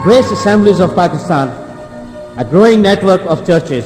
Grace Assemblies of Pakistan, a growing network of churches.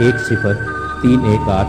10318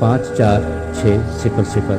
54600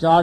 4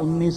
19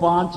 5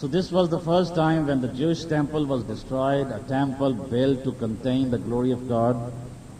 So this was the first time when the Jewish temple was destroyed, a temple built to contain the glory of God,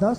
10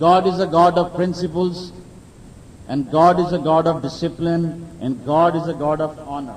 God is a God of principles and God is a God of discipline and God is a God of honor.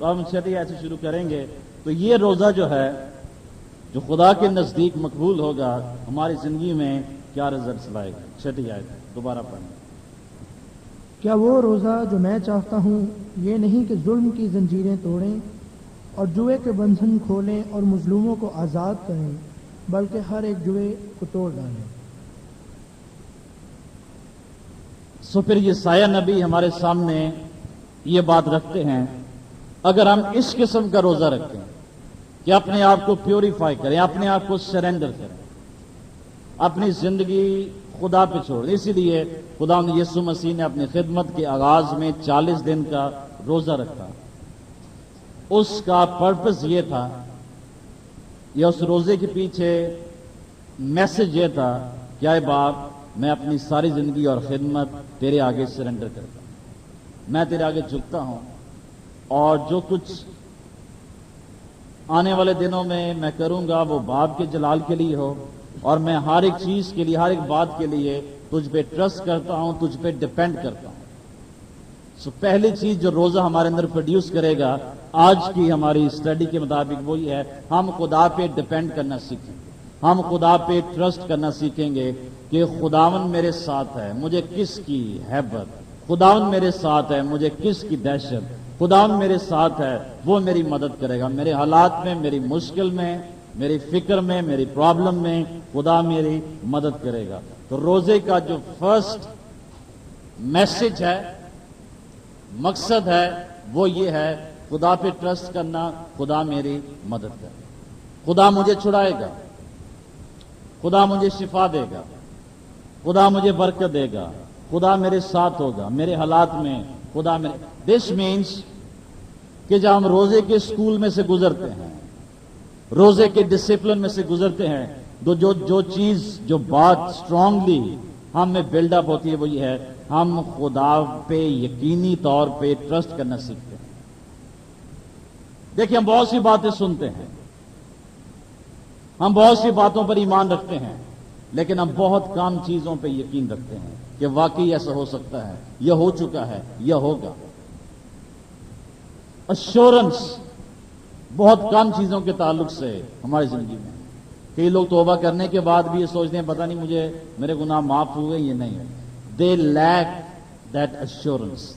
تو ہم چھٹی آیت سے شروع کریں گے. تو یہ روزہ جو ہے جو خدا کے نزدیک مقبول ہوگا ہماری زندگی میں کیا رزلٹس لائے گا. چھٹی آیت دوبارہ پڑھیں. کیا وہ روزہ جو میں چاہتا ہوں یہ نہیں کہ ظلم کی زنجیریں توڑیں اور جوئے کے بندھن کھولیں اور مظلوموں کو آزاد کریں بلکہ ہر ایک جوئے کو توڑ ڈالیں. سو پھر یہ سایہ نبی ہمارے سامنے یہ بات رکھتے ہیں اگر ہم اس قسم کا روزہ رکھیں کہ اپنے آپ کو پیوریفائی کریں, اپنے آپ کو سرنڈر کریں, اپنی زندگی خدا پہ چھوڑ دیں. اسی لیے خدا نے یسوع مسیح نے اپنی خدمت کے آغاز میں 40 دن کا روزہ رکھا. اس کا پرپس یہ تھا یا اس روزے کے پیچھے میسج یہ تھا کہ اے باپ میں اپنی ساری زندگی اور خدمت تیرے آگے سرنڈر کرتا ہوں, میں تیرے آگے جھکتا ہوں اور جو کچھ آنے والے دنوں میں کروں گا وہ باپ کے جلال کے لیے ہو اور میں ہر ایک چیز کے لیے ہر ایک بات کے لیے تجھ پہ ٹرسٹ کرتا ہوں, تجھ پہ ڈپینڈ کرتا ہوں. سو پہلی چیز جو روزہ ہمارے اندر پروڈیوس کرے گا آج کی ہماری اسٹڈی کے مطابق وہی ہے ہم خدا پہ ڈپینڈ کرنا سیکھیں گے, ہم خدا پہ ٹرسٹ کرنا سیکھیں گے کہ خداوند میرے ساتھ ہے مجھے کس کی ہیبت, خداوند میرے ساتھ ہے مجھے کس کی دہشت, خداوند میرے ساتھ ہے وہ میری مدد کرے گا میرے حالات میں, میری مشکل میں, میری فکر میں, میری پرابلم میں خدا میری مدد کرے گا. تو روزے کا جو فرسٹ میسج ہے, مقصد ہے وہ یہ ہے خدا پہ ٹرسٹ کرنا, خدا میری مدد کرے گا, خدا مجھے چھڑائے گا, خدا مجھے شفا دے گا, خدا مجھے برکت دے گا, خدا میرے ساتھ ہوگا میرے حالات میں, خدا میرے. دس مینس کہ جب ہم روزے کے اسکول میں سے گزرتے ہیں, روزے کے ڈسپلن میں سے گزرتے ہیں تو جو چیز جو بات اسٹرانگلی ہم میں بلڈ اپ ہوتی ہے وہ یہ ہے ہم خدا پہ یقینی طور پہ ٹرسٹ کرنا سیکھتے ہیں. دیکھیں ہم بہت سی باتیں سنتے ہیں, ہم بہت سی باتوں پر ایمان رکھتے ہیں لیکن ہم بہت کم چیزوں پہ یقین رکھتے ہیں کہ واقعی ایسا ہو سکتا ہے, یہ ہو چکا ہے, یہ ہوگا. ایشورنس بہت کم چیزوں کے تعلق سے ہماری زندگی میں. کئی لوگ توبہ کرنے کے بعد بھی یہ سوچتے ہیں پتہ نہیں مجھے میرے گناہ معاف ہوئے یہ نہیں. They like that assurance.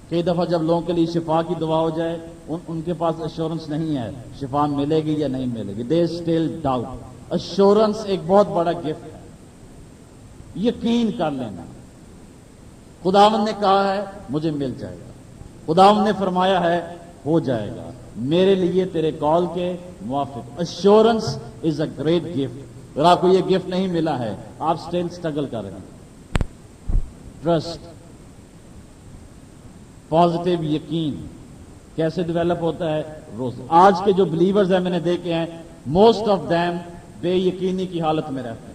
کئی دفعہ جب لوگوں کے لیے شفا کی دعا ہو جائے ان کے پاس ایشورنس نہیں ہے شفا ملے گی یا نہیں ملے گی. They still doubt. ایشورنس ایک بہت بڑا گفٹ ہے, یقین کر لینا خداوند نے کہا ہے مجھے مل جائے گا, خداوند نے فرمایا ہے ہو جائے گا میرے لیے تیرے کال کے موافق. Assurance is a great gift. اگر آپ کو یہ گفٹ نہیں ملا ہے آپ اسٹل اسٹرگل کر رہے ہیں. ٹرسٹ, پازیٹو یقین کیسے ڈیولپ ہوتا ہے روز. آج کے جو بلیورز ہیں میں نے دیکھے ہیں موسٹ آف دیم بے یقینی کی حالت میں رہتے ہیں.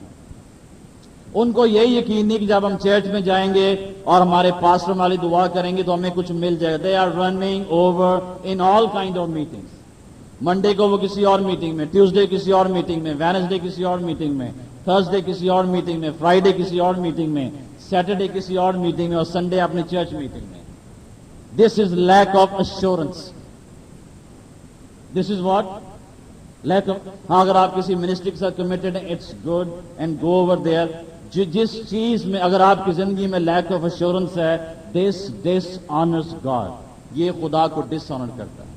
ان کو یہی یقین نہیں کہ جب ہم چرچ میں جائیں گے اور ہمارے پاسٹر والی دعا کریں گے تو ہمیں کچھ مل جائے گا. They are running over in all kind of meetings. Monday کو وہ کسی اور میٹنگ میں, ٹیوزڈے کسی اور میٹنگ میں, وینسڈے کسی اور میٹنگ میں, تھرسڈے کسی اور میٹنگ میں, فرائیڈے کسی اور میٹنگ میں, سیٹرڈے کسی اور میٹنگ میں اور سنڈے اپنی چرچ میٹنگ میں. This is lack of assurance. This is what lack of. ہاں اگر آپ کسی منسٹری کے ساتھ کمیٹڈ ہیں it's good and go over there. جس چیز میں اگر آپ کی زندگی میں لیک آف ایشورنس ہے دس آنرز گاڈ. یہ خدا کو ڈس آنر کرتا ہے.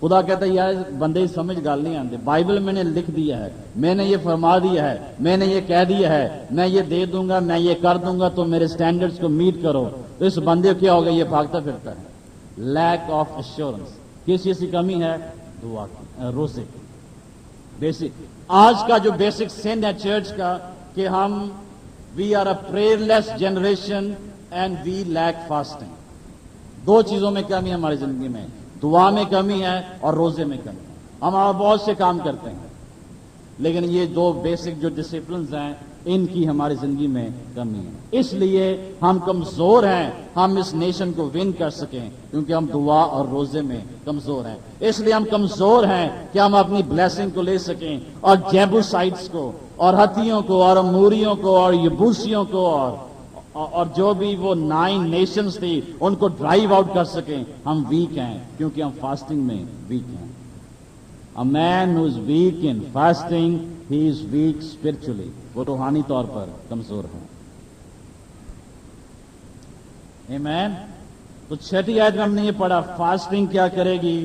خدا کہتا ہے یار بندے سمجھ گال نہیں آتے, بائبل میں نے لکھ دیا ہے, میں نے یہ فرما دیا ہے, میں نے یہ کہہ دیا ہے, میں یہ دے دوں گا, میں یہ کر دوں گا, تو میرے سٹینڈرڈز کو میٹ کرو. تو اس بندے کو کیا ہوگا, یہ بھاگتا پھرتا ہے. Leak of assurance. کس چیز کی کمی ہے؟ دعا کی, روزے کی. بیسک آج کا جو بیسک سین ہے چرچ کا کہ ہم we are a prayerless generation and we lack fasting. دو چیزوں میں کمی ہے ہماری زندگی میں, دعا میں کمی ہے اور روزے میں کمی ہے. ہم بہت سے کام کرتے ہیں لیکن یہ دو بیسک جو ڈسپلنز ہیں ان کی ہماری زندگی میں کمی ہے. اس لیے ہم کمزور ہیں ہم اس نیشن کو ون کر سکیں کیونکہ ہم دعا اور روزے میں کمزور ہیں. اس لیے ہم کمزور ہیں کہ ہم اپنی بلیسنگ کو لے سکیں اور جیبوسائٹس کو اور ہتھیوں کو اور اموریوں کو اور یبوسیوں کو اور جو بھی وہ 9 نیشنز تھی ان کو ڈرائیو آؤٹ کر سکیں. ہم ویک ہیں کیونکہ ہم فاسٹنگ میں ویک ہیں. A man who is weak in fasting, he is weak spiritually. وہ روحانی طور پر کمزور ہے. Amen. تو 6 آیت میں ہم نے یہ پڑھا فاسٹنگ کیا کرے گی؟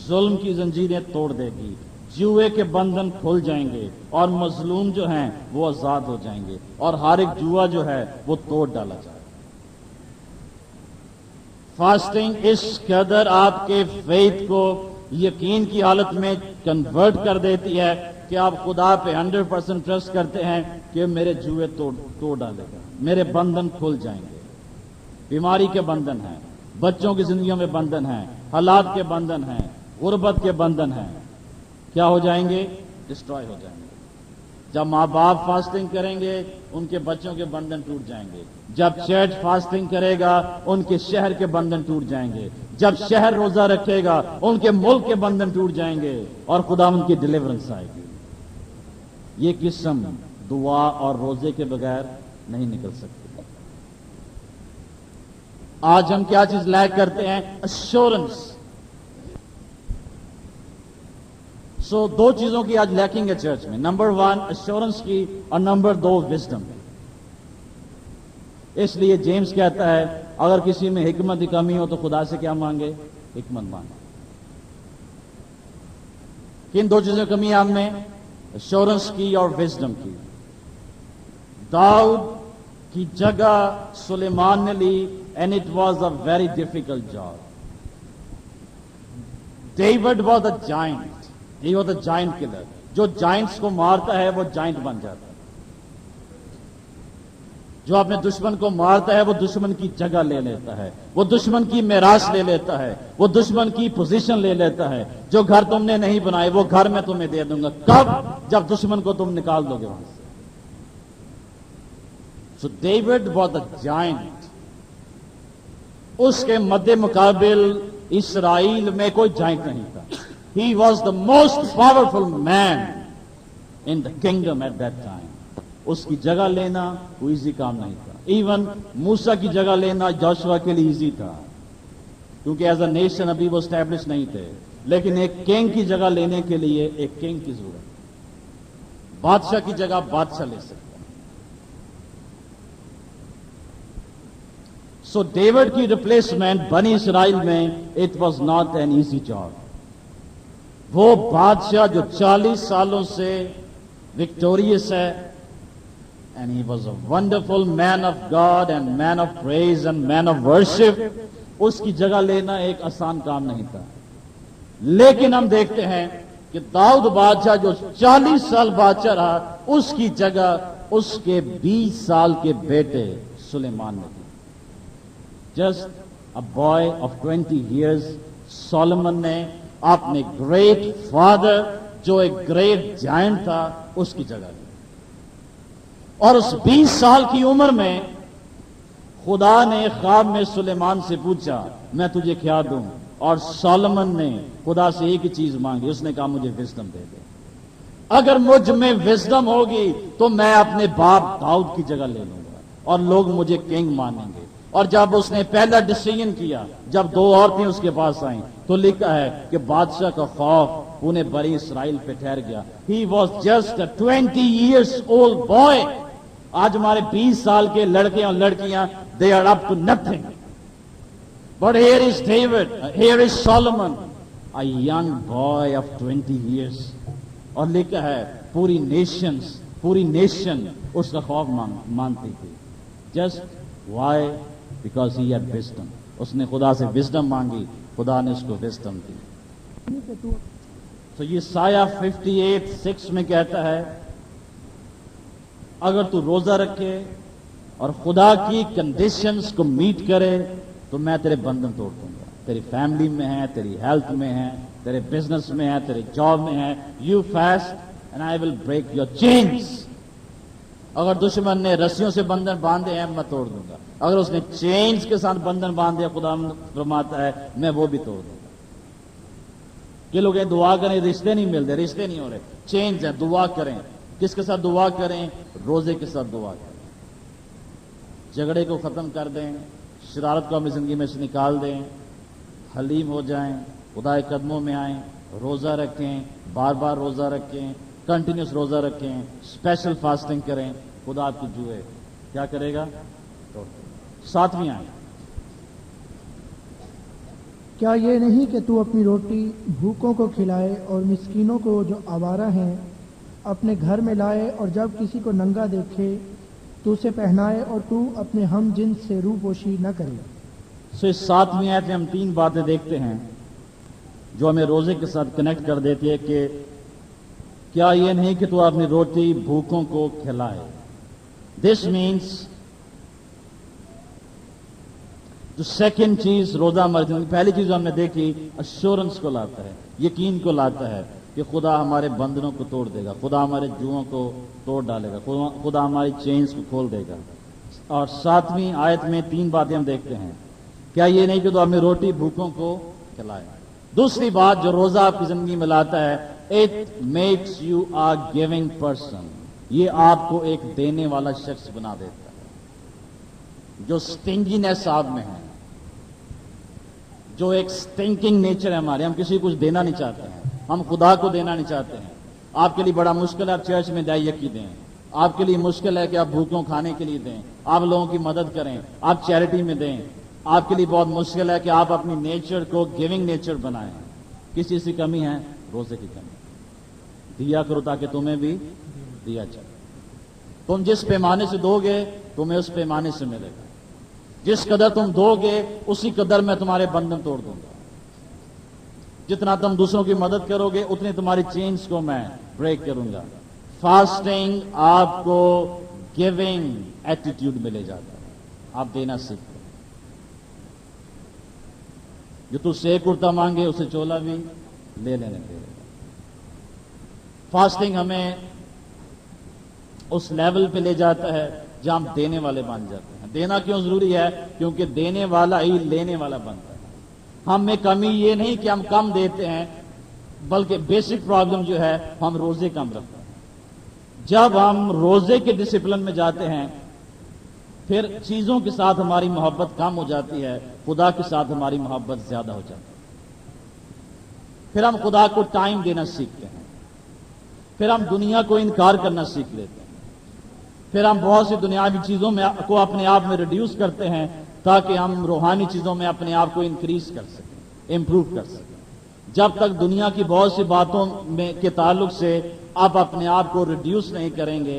ظلم کی زنجیریں توڑ دے گی، جوئے کے بندھن کھل جائیں گے اور مظلوم جو ہیں وہ آزاد ہو جائیں گے اور ہر ایک جوا جو ہے وہ توڑ ڈالا جائے گا. فاسٹنگ اس قدر آپ کے فیتھ کو یقین کی حالت میں کنورٹ کر دیتی ہے کہ آپ خدا پہ 100% ٹرسٹ کرتے ہیں کہ میرے جوئے توڑ ڈالے گا، میرے بندھن کھل جائیں گے. بیماری کے بندھن ہیں، بچوں کی زندگیوں میں بندھن ہیں، حالات کے بندھن ہیں، غربت کے بندھن ہیں، کیا ہو جائیں گے؟ ڈسٹروائے ہو جائیں گے. جب ماں باپ فاسٹنگ کریں گے ان کے بچوں کے بندھن ٹوٹ جائیں گے. جب چرچ فاسٹنگ کرے گا ان کے شہر کے بندھن ٹوٹ جائیں گے. جب شہر روزہ رکھے گا ان کے ملک کے بندھن ٹوٹ جائیں گے اور خدا ان کی ڈیلیورنس آئے گی. یہ قسم دعا اور روزے کے بغیر نہیں نکل سکتی. آج ہم کیا چیز لیک کرتے ہیں؟ ایشورنس. سو 2 چیزوں کی آج لیکنگ ہے چرچ میں. نمبر 1 ایشورنس کی اور نمبر 2 وزڈم. اس لیے جیمز کہتا ہے اگر کسی میں حکمت کی کمی ہو تو خدا سے کیا مانگے؟ حکمت مانگے. کن 2 چیزوں کی کمی ہے ہم میں؟ ایشورنس کی اور وزڈم کی. داؤد کی جگہ سلیمان نے لی and it was a very difficult job. David was a giant. He was a giant killer. جو جائنٹس کو مارتا ہے وہ جائنٹ بن جاتا ہے. جو اپنے دشمن کو مارتا ہے وہ دشمن کی جگہ لے لیتا ہے، وہ دشمن کی میراث لے لیتا ہے، وہ دشمن کی پوزیشن لے لیتا ہے. جو گھر تم نے نہیں بنائے وہ گھر میں تمہیں دے دوں گا. کب؟ جب دشمن کو تم نکال دو گے وہاں سے. So David was a giant. اس کے مد مقابل اسرائیل میں کوئی جائنٹ نہیں تھا. He was the most powerful man in the kingdom at that time. اس کی جگہ لینا کوئی ایزی کام نہیں تھا. ایون موسیٰ کی جگہ لینا جوشوا کے لیے ایزی تھا کیونکہ ایز اے نیشن ابھی وہ اسٹیبلش نہیں تھے. لیکن ایک کنگ کی جگہ لینے کے لیے ایک کنگ کی ضرورت. بادشاہ کی جگہ بادشاہ لے سکتے. سو ڈیوڈ کی ریپلیسمنٹ بنی اسرائیل میں it was not an easy job. وہ بادشاہ جو 40 سالوں سے وکٹوریس ہے and he was a wonderful man of God and man of praise and man of worship. اس کی جگہ لینا ایک آسان کام نہیں تھا. لیکن ہم دیکھتے ہیں کہ داؤد بادشاہ جو 40 سال بادشاہ رہا اس کی جگہ اس کے 20 سال کے بیٹے سلیمان نے دی. Just a boy of 20 years, Solomon نے اپنے گریٹ فادر جو ایک گریٹ جائنٹ تھا اس کی جگہ لی. اور اس 20 سال کی عمر میں خدا نے خواب میں سلیمان سے پوچھا میں تجھے کیا دوں؟ اور سولمن نے خدا سے ایک ہی چیز مانگی. اس نے کہا مجھے وزڈم دے دے. اگر مجھ میں وزڈم ہوگی تو میں اپنے باپ داؤد کی جگہ لے لوں گا اور لوگ مجھے کنگ مانیں گے. اور جب اس نے پہلا ڈیسیژن کیا جب 2 عورتیں اس کے پاس آئیں تو لکھا ہے کہ بادشاہ کا خوف انہیں بڑی اسرائیل پہ ٹھہر گیا. He was just a 20 years old boy. آج ہمارے 20 سال کے لڑکے اور لڑکیاں they are up to nothing. But here is David, here is Solomon, a young boy of 20 years. اور لکھا ہے پوری نیشن اس کا خوف مانتی تھی. Just why? Because he had wisdom. اس نے خدا سے وزڈم مانگی, خدا نے اس کو وزڈم دی. تو یہ سایہ 58:6 میں کہتا ہے اگر تو روزہ رکھے اور خدا کی کنڈیشنز کو میٹ کرے تو میں تیرے بندھن توڑ دوں گا. تیری فیملی میں ہے, تیری ہیلتھ میں ہے, تیرے بزنس میں ہے, تیرے جاب میں ہے. You fast and I will break your chains. اگر دشمن نے رسیوں سے بندھن باندھے ہیں میں توڑ دوں گا. اگر اس نے چینز کے ساتھ بندھن باندھے خدا فرماتا ہے میں وہ بھی توڑ دوں گا. یہ لوگ دعا کریں رشتے نہیں ملتے, رشتے نہیں ہو رہے, چینج ہے. دعا کریں. کس کے ساتھ دعا کریں؟ روزے کے ساتھ دعا کریں. جھگڑے کو ختم کر دیں، شرارت کو اپنی زندگی میں سے نکال دیں، حلیم ہو جائیں، خدا کے قدموں میں آئیں، روزہ رکھیں، بار بار روزہ رکھیں، کنٹینیوس روزہ رکھیں، اسپیشل فاسٹنگ کریں، خدا آپ کی جوئے کیا کرے گا؟ توڑ دے گا۔ 7ویں آئیں، کیا یہ نہیں کہ تو اپنی روٹی بھوکوں کو کھلائے اور مسکینوں کو جو آوارہ ہیں اپنے گھر میں لائے، اور جب کسی کو ننگا دیکھے تو اسے پہنائے، اور تو اپنے ہم جنس سے روح پوشی نہ کرے؟ اس 7ویں آیت میں ہم 3 باتیں دیکھتے ہیں جو ہمیں روزے کے ساتھ کنیکٹ کر دیتی ہے کہ کیا یہ نہیں کہ تو اپنی روٹی بھوکوں کو کھلائے۔ دس مینس جو سیکنڈ چیز روزہ ہماری زندگی، پہلی چیز ہم نے دیکھی ایشورنس کو لاتا ہے، یقین کو لاتا ہے کہ خدا ہمارے بندھنوں کو توڑ دے گا، خدا ہمارے جوؤں کو توڑ ڈالے گا، خدا ہماری چینز کو کھول دے گا۔ اور 7ویں آیت میں 3 باتیں ہم دیکھتے ہیں، کیا یہ نہیں کہ تو اپنی روٹی بھوکوں کو کھلائے۔ دوسری بات جو روزہ آپ کی زندگی میں لاتا ہے، it makes you a giving person, یہ آپ کو ایک دینے والا شخص بنا دیتا ہے۔ جو سٹنجینس آپ میں ہے، جو ایک سٹنکنگ نیچر ہے ہمارے، ہم کسی کو کچھ دینا نہیں چاہتے ہیں، ہم خدا کو دینا نہیں چاہتے ہیں۔ آپ کے لیے بڑا مشکل ہے آپ چرچ میں دائی یکی دیں، آپ کے لیے مشکل ہے کہ آپ بھوکوں کھانے کے لیے دیں، آپ لوگوں کی مدد کریں، آپ چیریٹی میں دیں۔ آپ کے لیے بہت مشکل ہے کہ آپ اپنی نیچر کو گیونگ نیچر بنائیں۔ کس چیز کی کمی ہے؟ روزے کی کمی۔ دیا کرو تاکہ تمہیں بھی دیا جائے۔ تم جس پیمانے سے دو گے تمہیں اس پیمانے سے ملے گا، جس قدر تم دو گے اسی قدر میں تمہارے بندھن توڑ دوں گا۔ جتنا تم دوسروں کی مدد کرو گے اتنی تمہاری چینز کو میں بریک کروں گا۔ فاسٹنگ آپ کو گیونگ ایٹیٹیوڈ میں لے جاتا ہے، آپ دینا سیکھتے ہیں۔ جو تو سے کرتا مانگے اسے چولا بھی لے لینے دے گا۔ فاسٹنگ ہمیں اس لیول پہ لے جاتا ہے جہاں ہم دینے والے بن جاتے ہیں۔ دینا کیوں ضروری ہے؟ کیونکہ دینے والا ہی لینے والا بنتا ہے۔ ہم میں کمی یہ نہیں کہ ہم کم دیتے ہیں، بلکہ بیسک پرابلم جو ہے ہم روزے کم رکھتے ہیں۔ جب ہم روزے کے ڈسپلن میں جاتے ہیں پھر چیزوں کے ساتھ ہماری محبت کم ہو جاتی ہے، خدا کے ساتھ ہماری محبت زیادہ ہو جاتی ہے۔ پھر ہم خدا کو ٹائم دینا سیکھتے ہیں، پھر ہم دنیا کو انکار کرنا سیکھ لیتے ہیں، پھر ہم بہت سی دنیاوی چیزوں میں کو اپنے آپ میں ریڈیوس کرتے ہیں تاکہ ہم روحانی چیزوں میں اپنے آپ کو انکریز کر سکیں، امپروو کر سکیں۔ جب تک دنیا کی بہت سی باتوں میں کے تعلق سے آپ اپنے آپ کو ریڈیوس نہیں کریں گے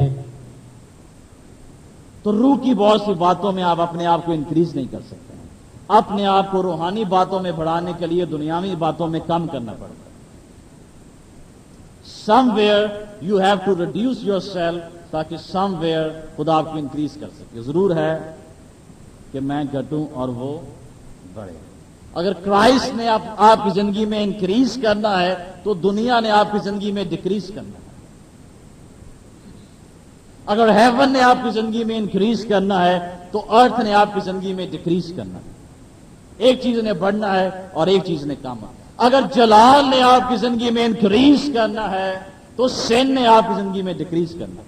تو روح کی بہت سی باتوں میں آپ اپنے آپ کو انکریز نہیں کر سکتے ہیں۔ اپنے آپ کو روحانی باتوں میں بڑھانے کے لیے دنیاوی باتوں میں کم کرنا پڑتا ہے۔ Somewhere you have to reduce yourself تاکہ سم ویئر خدا آپ کو انکریز کر سکے۔ ضرور ہے کہ میں گھٹوں اور وہ بڑھے۔ اگر کرائسٹ نے آپ کی زندگی میں انکریز کرنا ہے تو دنیا نے آپ کی زندگی میں ڈکریز کرنا ہے۔ اگر ہیون نے آپ کی زندگی میں انکریز کرنا ہے تو ارتھ نے آپ کی زندگی میں ڈکریز کرنا ہے۔ ایک چیز نے بڑھنا ہے اور ایک چیز نے کم ہے۔ اگر جلال نے آپ کی زندگی میں انکریز کرنا ہے تو سین نے آپ کی زندگی میں ڈکریز کرنا ہے۔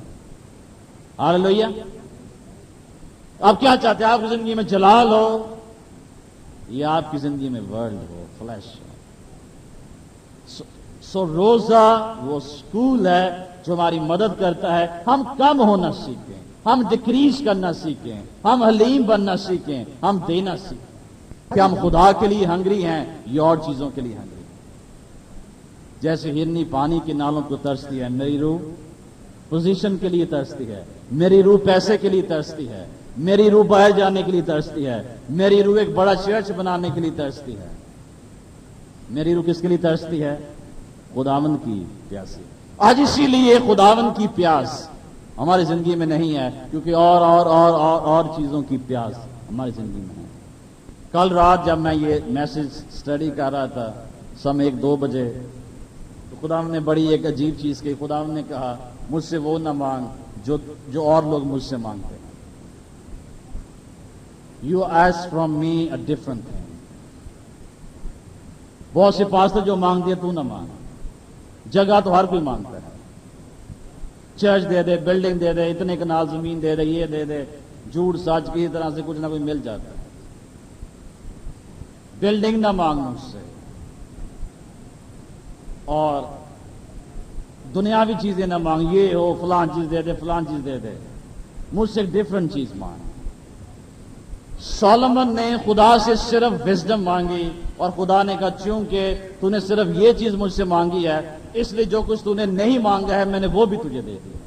ہاللیلویا۔ آپ کیا چاہتے ہیں؟ آپ کی زندگی میں جلال ہو یا آپ کی زندگی میں ورلڈ ہو، فلیش ہو؟ سو روزہ وہ سکول ہے جو ہماری مدد کرتا ہے ہم کم ہونا سیکھیں، ہم ڈکریز کرنا سیکھیں، ہم حلیم بننا سیکھیں، ہم دینا سیکھیں کہ ہم خدا کے لیے ہنگری ہیں یا اور چیزوں کے لیے ہنگری ہیں۔ جیسے ہرنی پانی کے نالوں کو ترستی ہے، میری روح پوزیشن کے لیے ترستی ہے، میری روح پیسے کے لیے ترستی ہے، میری روح باہر جانے کے لیے ترستی ہے، میری روح ایک بڑا چرچ بنانے کے لیے ترستی ہے۔ میری روح کس کے لیے ترستی ہے؟ خداوند کی پیاسی۔ آج اسی لیے خداوند کی پیاس ہماری زندگی میں نہیں ہے کیونکہ اور چیزوں کی پیاس ہماری زندگی میں ہے۔ کل رات جب میں یہ میسج سٹڈی کر رہا تھا سم 1-2 بجے تو خداوند نے بڑی ایک عجیب چیز کہی۔ خداوند نے کہا مجھ سے وہ نہ مانگ جو اور لوگ مجھ سے مانگتے ہیں۔ You ask from me a different thing۔ بہت سے پاسٹر جو مانگتے ہیں تو نہ مانگ۔ جگہ تو ہر کوئی مانگتا ہے، چرچ دے دے، بلڈنگ دے دے، اتنے کنال زمین دے دے، یہ دے دے، جھوٹ سچ کی طرح سے کچھ نہ کوئی مل جاتا ہے. بلڈنگ نہ مانگ مجھ سے، اور دنیاوی چیزیں نہ مانگ، یہ ہو فلان چیز دے دے فلان چیز دے دے، مجھ سے ایک ڈفرنٹ چیز مانگ. سولومن نے خدا سے صرف وزڈم مانگی، اور خدا نے کہا چونکہ تو نے صرف یہ چیز مجھ سے مانگی ہے، اس لیے جو کچھ تو نے نہیں مانگا ہے میں نے وہ بھی تجھے دے دیا.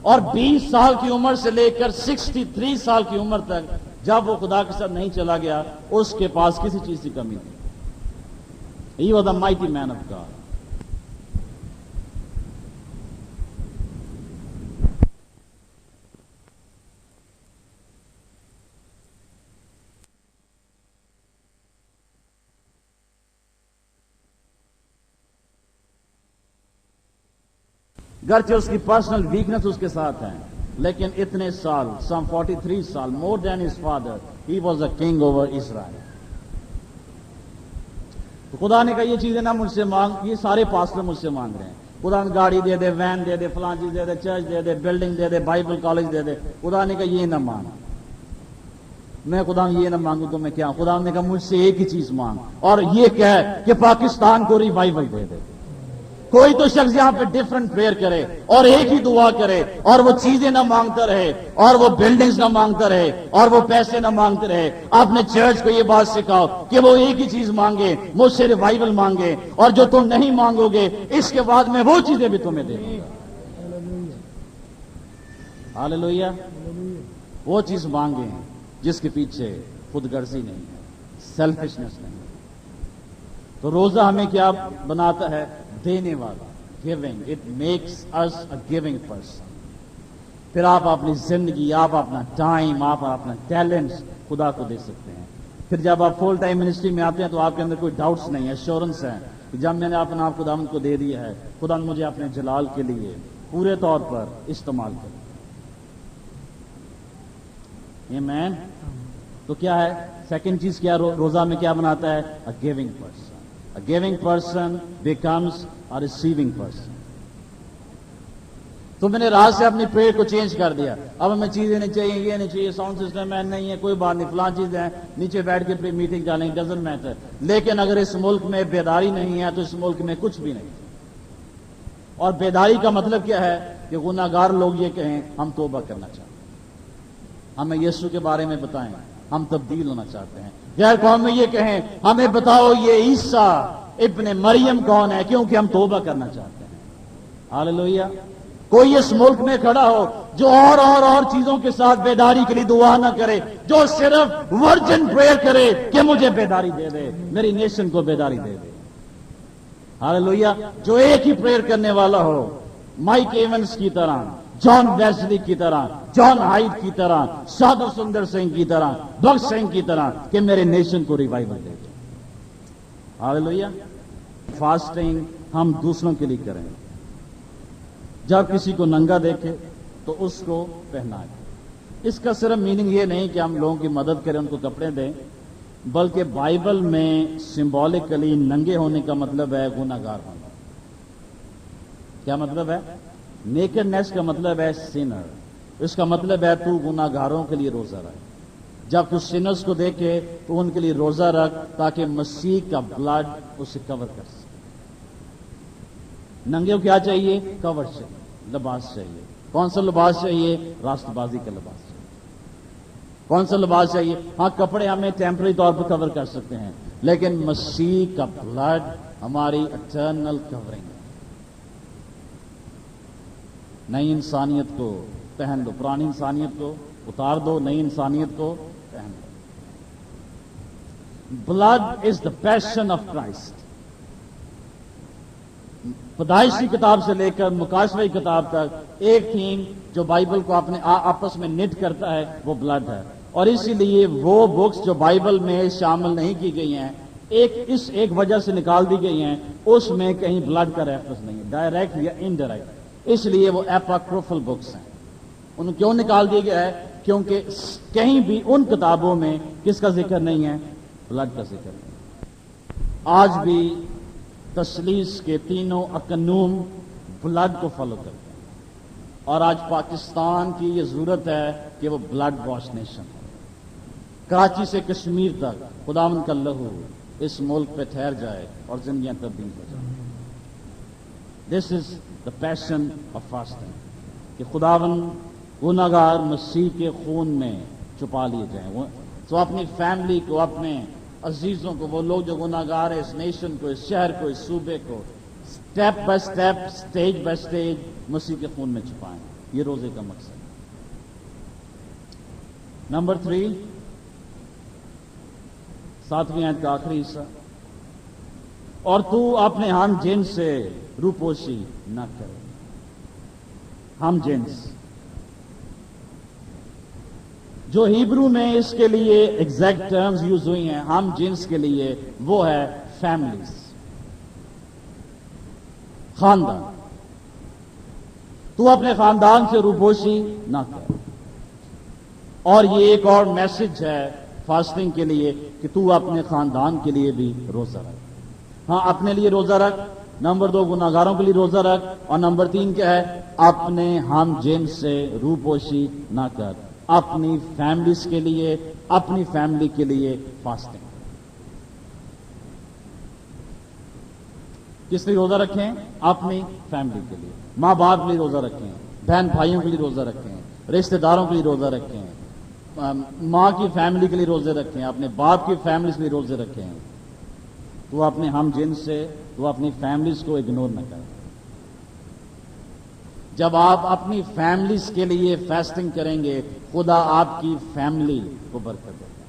اور 20 سال کی عمر سے لے کر 63 سال کی عمر تک جب وہ خدا کے ساتھ نہیں چلا گیا، اس کے پاس کسی چیز کی کمی نہیں. He was a mighty man of God. گرچہ اس کی پرسنل ویکنس اس کے ساتھ ہیں، لیکن اتنے سال، سم 43 سال، مور دین his father, he was a king over Israel. تو خدا نے کہا یہ چیزیں نہ مجھ سے مانگ، یہ سارے پاسٹر مجھ سے مانگ رہے ہیں. خدا نے گاڑی دے دے، وین دے دے، فلان چیز دے دے، چرچ دے دے، بلڈنگ دے دے، بائبل کالج دے دے. خدا نے کہا یہ نہ مانگ. میں خدا یہ نہ مانگوں تو میں کیا؟ خدا نے کہا مجھ سے ایک ہی چیز مانگ، اور یہ کہہ کہ پاکستان کو ریوائول دے دے. کوئی تو شخص یہاں پہ ڈفرنٹ پریئر کرے اور ایک ہی دعا کرے، اور وہ چیزیں نہ مانگتا رہے، اور وہ بلڈنگز نہ مانگتا رہے، اور وہ پیسے نہ مانگتے رہے. آپ نے چرچ کو یہ بات سکھاؤ کہ وہ ایک ہی چیز مانگے، مجھ سے ریوائول مانگے، اور جو تم نہیں مانگو گے اس کے بعد میں وہ چیزیں بھی تمہیں دے دوں گا. ہاللویا. وہ چیز مانگے جس کے پیچھے خود غرضی نہیں ہے، سیلفشنس نہیں ہے. تو روزہ ہمیں کیا بناتا ہے؟ دینے والا. Giving. It makes us a giving person. پھر آپ اپنی زندگی، آپ اپنا ٹائم، آپ اپنا ٹیلنٹس خدا کو دے سکتے ہیں. پھر جب آپ فل ٹائم منسٹری میں آتے ہیں تو آپ کے اندر کوئی ڈاؤٹس نہیں ہے، ایشورنس ہے کہ جب میں نے اپنا آپ خدا کو دے دیا ہے، خدا نے مجھے اپنے جلال کے لیے پورے طور پر استعمال کر. آمین. تو کیا ہے سیکنڈ چیز؟ کیا روزہ میں کیا بناتا ہے؟ A giving person. A giving person becomes a receiving person. تو میں نے رات سے اپنی پریئر کو چینج کر دیا. اب ہمیں چیزیں نہیں چاہیے، یہ نہیں چاہیے، ساؤنڈ سسٹم میں نہیں ہے، کوئی بات نہیں، فلان چیزیں ہیں، نیچے بیٹھ کے اپنی میٹنگ ڈالیں، ڈزنٹ میٹر. لیکن اگر اس ملک میں بیداری نہیں ہے تو اس ملک میں کچھ بھی نہیں. اور بیداری کا مطلب کیا ہے؟ کہ گناہ گار لوگ یہ کہیں ہم توبہ کرنا چاہتے ہیں، ہمیں یسوع کے بارے میں بتائیں، ہم تبدیل ہونا چاہتے ہیں. غیر قوم میں یہ کہیں ہمیں بتاؤ یہ عیسیٰ ابن مریم کون ہے، کیونکہ ہم توبہ کرنا چاہتے ہیں. ہاللویا. کوئی اس ملک میں کھڑا ہو جو اور چیزوں کے ساتھ بیداری کے لیے دعا نہ کرے، جو صرف ورجن پریئر کرے کہ مجھے بیداری دے دے، میری نیشن کو بیداری دے دے. ہاللویا. جو ایک ہی پریئر کرنے والا ہو، مائک ایونس کی طرح، جان ویسلی کی طرح، جان ہائٹ کی طرح، سادھو سندر سنگھ کی طرح، بخش سنگھ کی طرح، کہ میرے نیشن کو ریوائول دے دے. ہاللویا. فاسٹنگ ہم دوسروں کے لیے کریں. جب کسی کو ننگا دیکھے تو اس کو پہنائے. اس کا صرف میننگ یہ نہیں کہ ہم لوگوں کی مدد کریں، ان کو کپڑے دیں، بلکہ بائبل میں سمبولکلی ننگے ہونے کا مطلب ہے گناہ گار ہونا. کیا مطلب ہے؟ نیکڈنیس کا مطلب ہے سینر. اس کا مطلب ہے تو گناہ گاروں کے لیے روزہ رکھ. جب تو سینرز کو دیکھے تو ان کے لیے روزہ رکھ تاکہ مسیح کا بلڈ اسے کور کر سکے. ننگے کو کیا چاہیے؟ کور چاہیے، لباس چاہیے. کون سا لباس چاہیے؟ راست بازی کا لباس چاہیے. کون سا لباس چاہیے؟ ہاں کپڑے ہمیں ٹیمپرری طور پر کور کر سکتے ہیں، لیکن مسیح کا بلڈ ہماری اٹرنل کورنگ ہے. نئی انسانیت کو پہن دو، پرانی انسانیت کو اتار دو، نئی انسانیت کو پہن دو. Blood is the passion of Christ. پیدائش کی کتاب سے لے کر مکاشفہ کی کتاب تک ایک تھیم جو بائبل کو اپنے آپس میں نٹ کرتا ہے وہ بلڈ ہے. اور اسی لیے وہ بکس جو بائبل میں شامل نہیں کی گئی ہیں، ایک وجہ سے نکال دی گئی ہیں، اس میں کہیں بلڈ کا ریفرنس نہیں ہے، ڈائریکٹ یا انڈائریکٹ. اس لیے وہ ایپاکریفل بکس ہیں. ان کیوں نکال دیا گیا ہے؟ کیونکہ کہیں بھی ان کتابوں میں کس کا ذکر نہیں ہے؟ بلڈ کا ذکر نہیں. آج بھی تثلیث کے تینوں اقنوم بلڈ کو فالو کرتے ہیں. اور آج پاکستان کی یہ ضرورت ہے کہ وہ بلڈ واش نیشن ہے. کراچی سے کشمیر تک خداوند کا لہو اس ملک پہ ٹھہر جائے اور زندگیاں تبدیل ہو جائیں. دس از دا پیشن آف فاسٹنگ کہ خداوند گناہگار مسیح کے خون میں چھپا لیے جائیں. تو اپنی فیملی کو، اپنے عزیزوں کو، وہ لوگ جو گناہگار ہیں، اس نیشن کو، اس شہر کو، اس صوبے کو step by step, stage by stage مسیح کے خون میں چھپائیں. یہ روزے کا مقصد ہے. نمبر 3، 7ویں آیت کا آخری حصہ، اور تو اپنے ہم جنس سے روپوشی نہ کرے. ہم جنس جو ہیبرو میں اس کے لیے ایگزیکٹ ٹرمز یوز ہوئی ہیں ہم جنس کے لیے، وہ ہے فیملیز، خاندان. تو اپنے خاندان سے روپوشی نہ کر. اور یہ ایک اور میسج ہے فاسٹنگ کے لیے کہ تو اپنے خاندان کے لیے بھی روزہ رکھ. ہاں، اپنے لیے روزہ رکھ. نمبر 2، گناہگاروں کے لیے روزہ رکھ. اور نمبر 3 کیا ہے؟ اپنے ہم جنس سے روپوشی نہ کر. اپنی فیملیز کے لیے، اپنی فیملی کے لیے فاسٹنگ. کس لیے روزہ رکھیں؟ اپنی فیملی کے لیے. ماں باپ کے لیے روزہ رکھیں، بہن بھائیوں کے لیے روزہ رکھیں، رشتہ داروں کے لیے روزہ رکھیں، ماں کی فیملی کے لیے روزے رکھیں، اپنے باپ کی فیملیز کے لیے روزے رکھیں. تو اپنے ہم جنس سے، تو اپنی فیملیز کو اگنور نہ کریں. جب آپ اپنی فیملیز کے لیے فاسٹنگ کریں گے، خدا آپ کی فیملی کو برکت دے گا.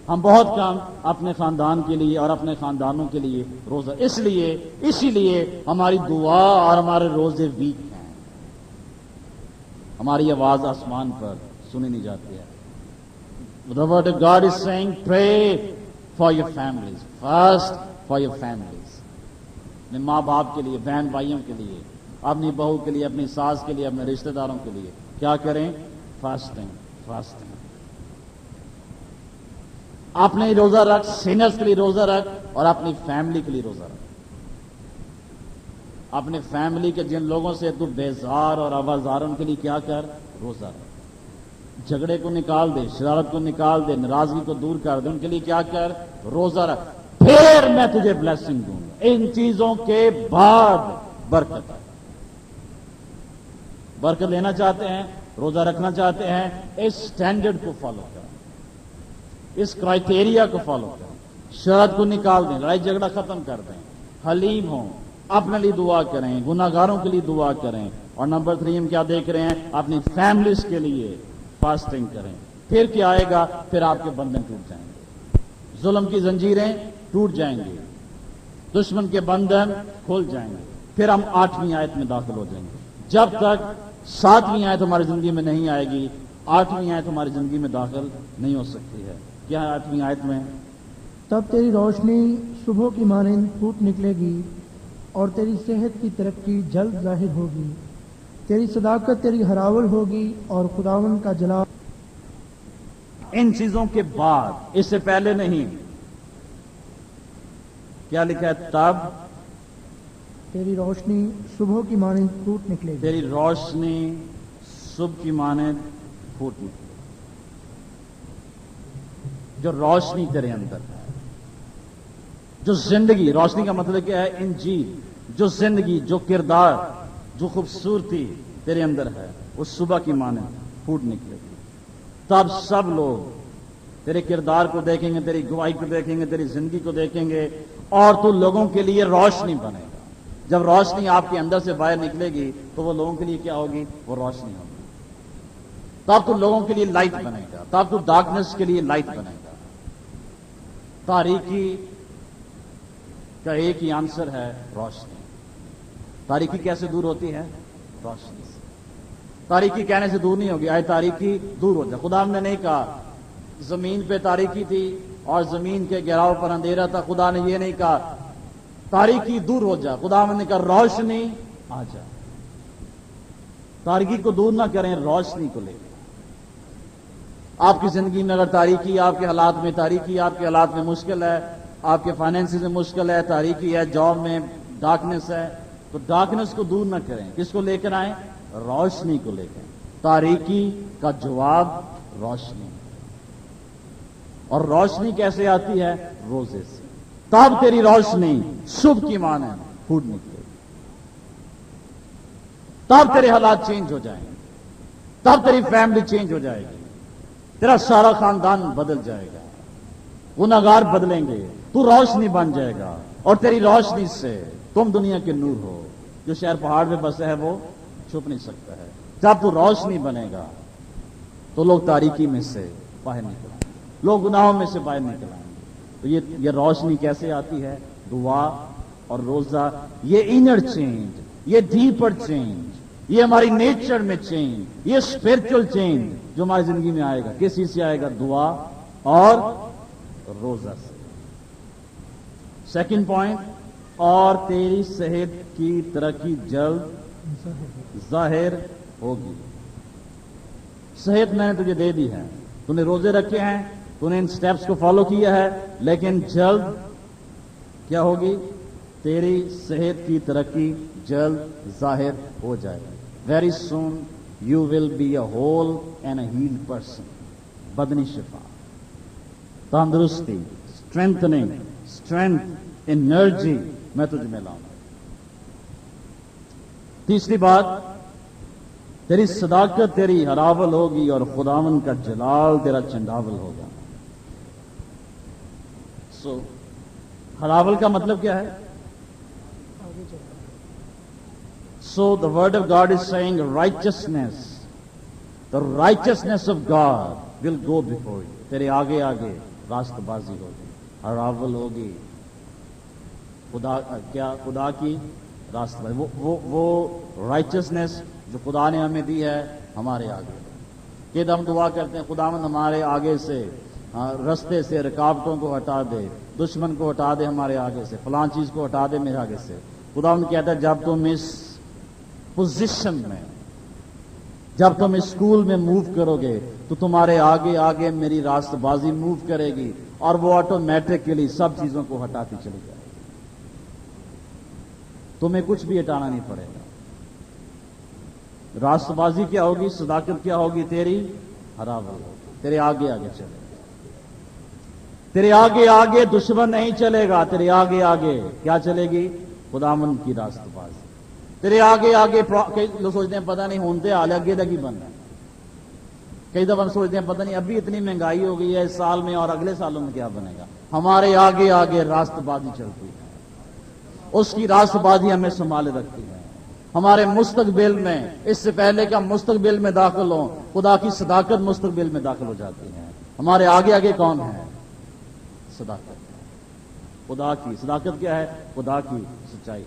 ہم بہت کم اپنے خاندان کے لیے اور اپنے خاندانوں کے لیے روزہ، اسی لیے ہماری دعا اور ہمارے روزے ویک ہیں. ہماری آواز آسمان پر سنی نہیں جاتی ہے. The word of God is saying, pray for your families. Fast for your families. اپنے ماں باپ کے لیے، بہن بھائیوں کے لیے، اپنی بہو کے لیے، اپنی ساس کے لیے، اپنے رشتہ داروں کے لیے کیا کریں؟ فاسٹنگ. اپنے روزہ رکھ، سینرز کے لیے روزہ رکھ، اور اپنی فیملی کے لیے روزہ رکھ. اپنے فیملی کے جن لوگوں سے تو بیزار اور آوازار، ان کے لیے کیا کر؟ روزہ رکھ. جھگڑے کو نکال دے، شرارت کو نکال دے، ناراضگی کو دور کر دے، ان کے لیے کیا کر؟ روزہ رکھ. پھر میں تجھے بلیسنگ دوں گا. ان چیزوں کے بعد برکت. برکت لینا چاہتے ہیں، روزہ رکھنا چاہتے ہیں، اس سٹینڈرڈ کو فالو کریں، اس کرائٹیریا کو فالو کریں. شرارت کو نکال دیں، لڑائی جھگڑا ختم کر دیں، حلیم ہوں، اپنے لیے دعا کریں، گناہگاروں کے لیے دعا کریں. اور نمبر 3 ہم کیا دیکھ رہے ہیں؟ اپنی فیملیز کے لیے فاسٹنگ کریں. پھر کیا آئے گا؟ پھر آپ کے بندھن ٹوٹ جائیں گے، ظلم کی زنجیریں ٹوٹ جائیں گی، دشمن کے بندھن کھل جائیں گے. پھر ہم 8ویں آیت میں داخل ہو جائیں گے. جب تک 7ویں آیت ہماری زندگی میں نہیں آئے گی، 8ویں آیت ہماری زندگی میں داخل نہیں ہو سکتی ہے. کیا ہے 8ویں آیت میں؟ تب تیری روشنی صبح کی مانند پھوٹ نکلے گی اور تیری صحت کی ترقی جلد ظاہر ہوگی. تیری صداقت تیری ہراول ہوگی اور خداوند کا جلال. ان چیزوں کے بعد، اس سے پہلے نہیں. کیا لکھا ہے؟ تب تیری روشنی صبح کی مانند پھوٹ نکلے گی. تیری روشنی صبح کی مانند پھوٹ نکلے. جو روشنی تیرے اندر ہے، جو زندگی، روشنی کا مطلب کیا ہے؟ انجیل. جو زندگی، جو کردار، جو خوبصورتی تیرے اندر ہے، وہ صبح کی مانند پھوٹ نکلے گی. تب سب لوگ تیرے کردار کو دیکھیں گے، تیری گواہی کو دیکھیں گے، تیری زندگی کو دیکھیں گے، اور تو لوگوں کے لیے روشنی بنے گا. جب روشنی آپ کے اندر سے باہر نکلے گی تو وہ لوگوں کے لیے کیا ہوگی؟ وہ روشنی ہوگی. تب تو لوگوں کے لیے لائٹ بنے گا، تب تو ڈارکنس کے لیے لائٹ بنے گا. تاریکی کا ایک ہی آنسر ہے روشنی. تاریکی کیسے دور ہوتی ہے؟ روشنی سے. تاریکی کہنے سے دور نہیں ہوگی، آئے تاریکی دور ہو جائے. خدا نے نہیں کہا زمین پہ تاریکی تھی اور زمین کے گہراؤ پر اندھیرا تھا. خدا نے یہ نہیں کہا تاریکی دور ہو جائے. خدا نے کہا روشنی آ جائے. تاریکی کو دور نہ کریں، روشنی کو لے. آپ کی زندگی میں اگر تاریکی، آپ کے حالات میں تاریکی، آپ کے حالات میں مشکل ہے، آپ کے فائنینس میں مشکل ہے، تاریکی ہے، جاب میں ڈارکنس ہے، تو ڈارکنس کو دور نہ کریں, کس کو لے کر آئیں؟ روشنی کو لے کر. تاریکی کا جواب روشنی, اور روشنی کیسے آتی ہے؟ روزے سے. تب تیری روشنی صبح کی مانند پھوٹ نکلے گی, تب تیرے حالات چینج ہو جائیں گے, تب تیری فیملی چینج ہو جائے گی, تیرا سارا خاندان بدل جائے گا, گناہگار بدلیں گے, تو روشنی بن جائے گا, اور تیری روشنی سے تم دنیا کے نور ہو. جو شہر پہاڑ میں بسا ہے وہ چھپ نہیں سکتا ہے. جب تو روشنی بنے گا تو لوگ تاریکی میں سے باہر نکل آئیں گے, لوگ گناہوں میں سے باہر نکل آئیں گے. تو یہ روشنی کیسے آتی ہے؟ دعا اور روزہ. یہ انر چینج, یہ ڈیپر چینج, یہ ہماری نیچر میں چینج, یہ اسپرچل چینج جو ہماری زندگی میں آئے گا, کس چیز سے آئے گا؟ دعا اور روزہ سے. سیکنڈ پوائنٹ, اور تیری صحت کی ترقی جلد ظاہر ہوگی. صحت میں نے تجھے دے دی ہے, تو نے روزے رکھے ہیں, تو نے ان سٹیپس کو فالو کیا ہے, لیکن جلد کیا ہوگی؟ تیری صحت کی ترقی جلد ظاہر ہو جائے گی. Very soon you will be a whole and a healed person. بدنی شفا, تندرستی, اسٹرینتھنگ, اسٹرینتھ, انرجی میں تجھ میں لاؤں گا. تیسری بات, تیری صداقت تیری ہراول ہوگی, اور خداون کا جلال تیرا چنڈاول ہوگا. سو ہراول کا مطلب کیا ہے؟ So the word of God is saying righteousness, the righteousness of God will go before you. تیرے آگے آگے راست بازی ہوگی, ہراول ہوگی, خدا کی راست بازی. وہ رائچسنس جو خدا نے ہمیں دی ہے ہمارے آگے. کہ ہم دعا کرتے ہیں خداوند ہمارے آگے سے رستے سے رکاوٹوں کو ہٹا دے, دشمن کو ہٹا دے ہمارے آگے سے, فلاں چیز کو ہٹا دے میرے آگے سے. خداوند کہتا ہے جب تم اس پوزیشن میں, جب تم اسکول میں موو کرو گے تو تمہارے آگے آگے میری راست بازی موو کرے گی, اور وہ آٹومیٹکلی سب چیزوں کو ہٹاتی چلی جائے گی. تمہیں کچھ بھی ہٹانا نہیں پڑے گا. راست بازی کیا ہوگی؟ صداقت کیا ہوگی؟ تیری ہراول ہوگی. تیرے آگے آگے چلے گا, تیرے آگے آگے دشمن نہیں چلے گا, تیرے آگے آگے کیا چلے گی؟ خداوند کی راست بازی. تیرے آگے آگے کئی لوگ سوچتے ہیں پتہ نہیں ہونتے حال اگے لگی بننا. کئی دفعہ سوچتے ہیں پتہ نہیں ابھی اتنی مہنگائی ہو گئی ہے اس سال میں, اور اگلے سالوں میں کیا بنے گا. ہمارے آگے آگے راست بازی چلتی ہے, اس کی راست بازی ہمیں سنبھالے رکھتی ہے. ہمارے مستقبل میں, اس سے پہلے کہ ہم مستقبل میں داخل ہوں, خدا کی صداقت مستقبل میں داخل ہو جاتی ہے. ہمارے آگے آگے کون ہے؟ صداقت. خدا کی صداقت کیا ہے؟ خدا کی سچائی.